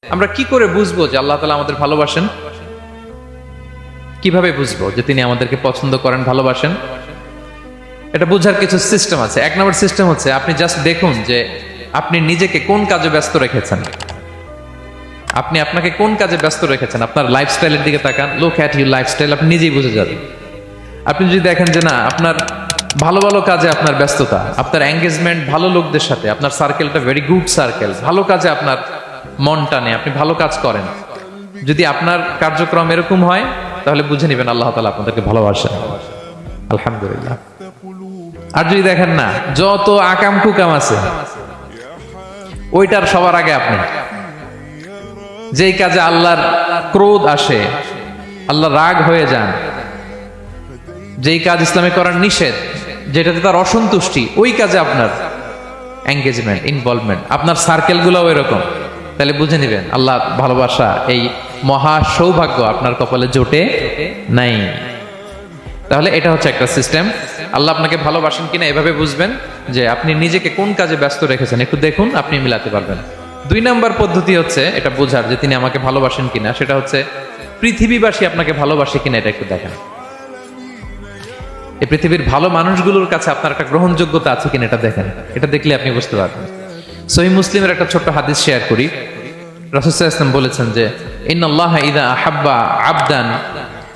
আমরা কি করে বুঝবো যে আল্লাহ তাআলা আমাদের ভালোবাসেন? কিভাবে বুঝবো যে তিনি আমাদেরকে পছন্দ করেন, ভালোবাসেন? এটা বোঝার কিছু সিস্টেম আছে। এক নম্বর সিস্টেম হচ্ছে আপনি জাস্ট দেখুন যে আপনি নিজেকে কোন কাজে ব্যস্ত রেখেছেন। আপনি আপনাকে কোন কাজে ব্যস্ত রেখেছেন, আপনার লাইফস্টাইলের দিকে তাকান, লুক অ্যাট ইউর লাইফস্টাইল, আপনি নিজেই বুঝে যাবেন। আপনি যদি দেখেন যে না, আপনার ভালো ভালো কাজে আপনার ব্যস্ততা, আপনার এঙ্গেজমেন্ট ভালো লোকদের সাথে, আপনার সার্কেলটা ভেরি গুড সার্কেল, ভালো কাজে আপনার মন টানে, আপনি ভালো কাজ করেন, যদি আপনার কার্যক্রম এরকম হয় তাহলে বুঝে নেবেন আল্লাহ তাআলা আপনাদেরকে ভালোবাসেন। আলহামদুলিল্লাহ। আর যদি দেখেন না, যত আকাম কুকাম আছে ওইটার সবার আগে আপনি, যেই কাজে আল্লাহর ক্রোধ আসে, আল্লাহ রাগ হয়ে যান, যেই কাজ ইসলামে করার নিষেধ, যেটাতে তার অসন্তুষ্টি, ওই কাজে আপনার এঙ্গেজমেন্ট, ইনভলভমেন্ট, আপনার সার্কেলগুলো এরকম, তাহলে বুঝে নেবেন আল্লাহ ভালোবাসা, এই মহা সৌভাগ্য আপনার কপালে জোটে নাই। তাহলে এটা হচ্ছে একটা সিস্টেম। আল্লাহ আপনাকে ভালোবাসেন কিনা এভাবে বুঝবেন যে আপনি নিজেকে কোন কাজে ব্যস্ত রেখেছেন, একটু দেখুন, আপনি মিলাতে পারবেন। 2 নম্বর পদ্ধতি হচ্ছে এটা বোঝার যে তিনি আমাকে ভালোবাসেন কিনা, সেটা হচ্ছে পৃথিবীবাসী আপনাকে ভালোবাসে কিনা, এটা একটু দেখেন। এই পৃথিবীর ভালো মানুষগুলোর কাছে আপনার একটা গ্রহণযোগ্যতা আছে কিনা এটা দেখেন। এটা দেখলে আপনি বুঝতে পারবেন। সহিহ মুসলিমের একটা ছোট্ট হাদিস শেয়ার করি। রাসূল সাল্লাল্লাহু আলাইহি ওয়াসাল্লাম বলেছেন যে ইন্নাল্লাহা ইযা আহাব্বা আবদান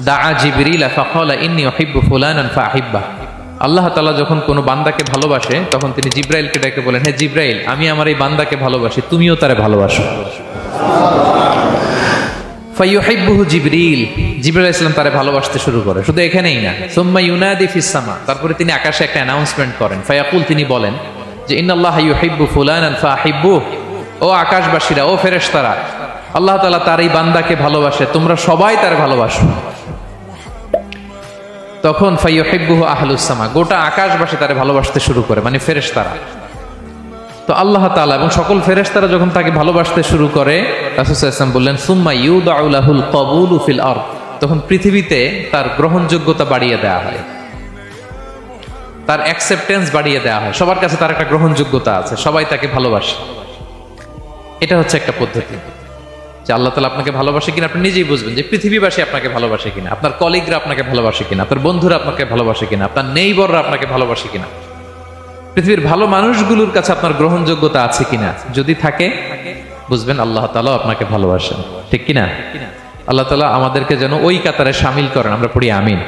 দাআ জিবরিলা ফাকালা ইন্নী উহিব্বু ফুলানান ফাআহিব্বা। আল্লাহ তাআলা যখন কোনো বান্দাকে ভালোবাসে তখন তিনি জিবরাইলকে ডেকে বলেন, হে জিবরাইল, আমি আমার এই বান্দাকে ভালোবাসি, তুমিও তারে ভালোবাসো। ফায়ুহিব্বুহু জিবরিল, জিবরাইল আলাইহিস সালাম তারে ভালোবাসতে শুরু করে। শুধু এখানেই না, সুম্মা ইউনাদি ফিস সামা, তারপরে তিনি আকাশে একটা অ্যানাউন্সমেন্ট করেন। ফায়াকুল, তিনি বলেন যে ইন্নাল্লাহা ইউহিব্বু ফুলানান ফাআহিব্বুহু, ও আকাশবাসীরা, ও ফেরেশতারা, আল্লাহ তাআলা তার এই বান্দাকে ভালোবাসে, তোমরা সবাই তার ভালোবাসো। তখন ফায়ুহিব্বুহু আহলুস সামা, গোটা আকাশবাসী তারে ভালোবাসতে শুরু করে, মানে ফেরেশতারা। তো আল্লাহ তাআলা এবং সকল ফেরেশতারা যখন তাকে ভালোবাসতে শুরু করে, রাসূল সাল্লাল্লাহু আলাইহি ওয়াসাল্লাম বললেন সুম্মা ইউদাউ লাহুল কবুলু ফিল আরদ, তখন পৃথিবীতে তার গ্রহণযোগ্যতা বাড়িয়ে দেওয়া হয়, তার অ্যাকসেপ্টেন্স বাড়িয়ে দেওয়া হয়, সবার কাছে তার একটা গ্রহণযোগ্যতা আছে, সবাই তাকে ভালোবাসে। এটা হচ্ছে একটা পদ্ধতি যে আল্লাহ তাআলা আপনাকে ভালোবাসে কিনা আপনি নিজেই বুঝবেন, যে পৃথিবীবাসী আপনাকে ভালোবাসে কিনা, আপনার কলিগরা আপনাকে ভালোবাসে কিনা, আপনার বন্ধুরা আপনাকে ভালোবাসে কিনা, আপনার নেইবররা আপনাকে ভালোবাসে কিনা, পৃথিবীর ভালো মানুষগুলোর কাছে আপনার গ্রহণযোগ্যতা আছে কিনা। যদি থাকে বুঝবেন আল্লাহ তাআলা আপনাকে ভালোবাসেন। ঠিক কিনা? আল্লাহ তাআলা আমাদেরকে যেন ওই কাতারে শামিল করেন। আমরা পড়ি আমিন।